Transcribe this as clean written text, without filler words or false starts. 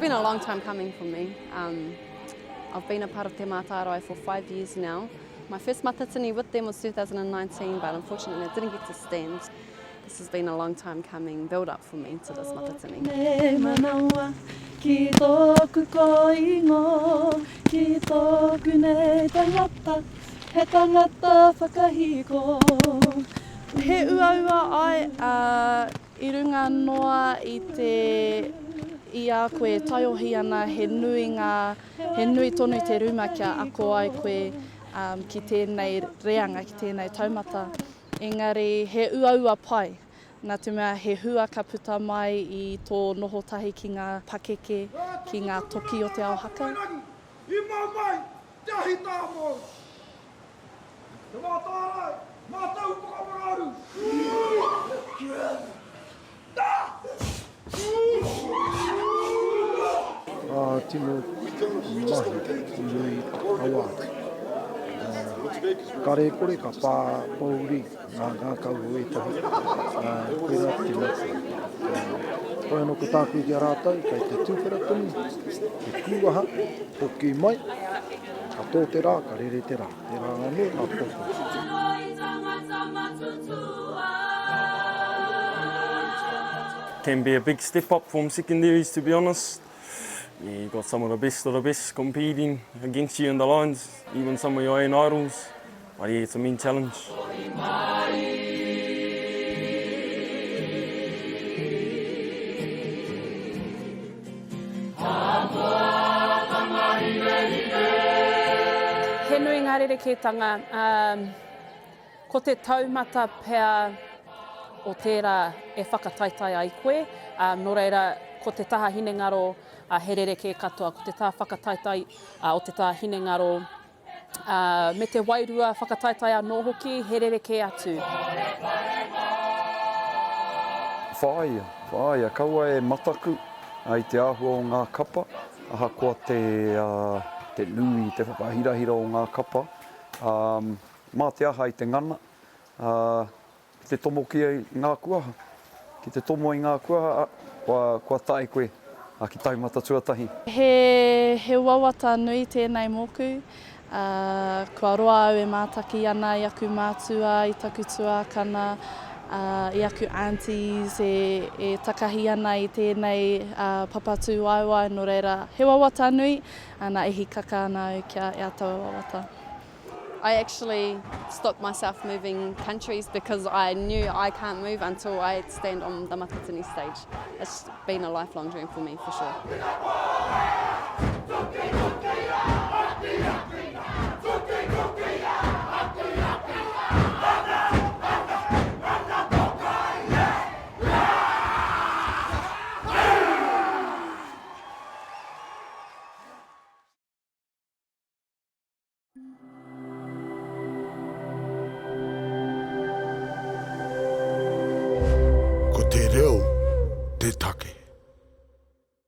been a long time coming for me. I've been a part of Te Mātārae for 5 years now. My first matatini with them was 2019, but unfortunately I didn't get to stand. This has been a long time coming, build up for me to this matatini. Ki tōku koingo, ki tōku nei tangata, he tangata whakahiko. He uaua ai I runga noa I a koe taiohi ana, he nui tonu te ruma kia ako ai koe ki tēnei reanga, ki tēnei taumata. Engari, he uaua pai. Nā te mea he hua ka puta mai I tō nohotahi ki ngā pakeke, ki ngā toki o te ao haka. I mai, te ahi tāmo! Te Mātārae, mātau whakamoraru! Tino mahi, nui awātu. Kare kore ka pā pauri ngā kau e tahi. Koera te mata. Koe no ko tāku ki a rātou, kai te tūwhera tonu, te kūwaha, hoki mai, ka tō te rā, ka rere te rā. Te rā anō, ka pōwha. Can be a big step up from secondaries, to be honest. You got some of the best competing against you in the lines, even some of your own idols. But yeah, it's a mean challenge. He nui ngā rerekētanga, ko te taumata pea o tērā e whakataitaia ai koe, nō reira ko te taha hinengaro he rereke katoa, ko te taha whakataitai o te taha hinengaro me te wairua whakataitaia nō hoki, he rereke atu. Whāia, kaua e mataku ai te āhua o ngā kapa, ahakoa te nui, te whakahirahira o ngā kapa. Mā te aha I te ngana, te tomo ki ngā kuaha. Ki te tomo I ngā kuaha, kua tae koe ki taumata tuatahi. He wawata nui tēnei moku, kua roa au e mātaki ana I aku mātua, I taku tuakana, I aku aunties e takahi ana I tēnei papatū waiwai, nō reira he wawata nui, ana e hi kaka ana au kia e ataua wawata. I actually stopped myself moving countries because I knew I can't move until I stand on the matatini stage. It's been a lifelong dream for me, for sure. Ko te reo,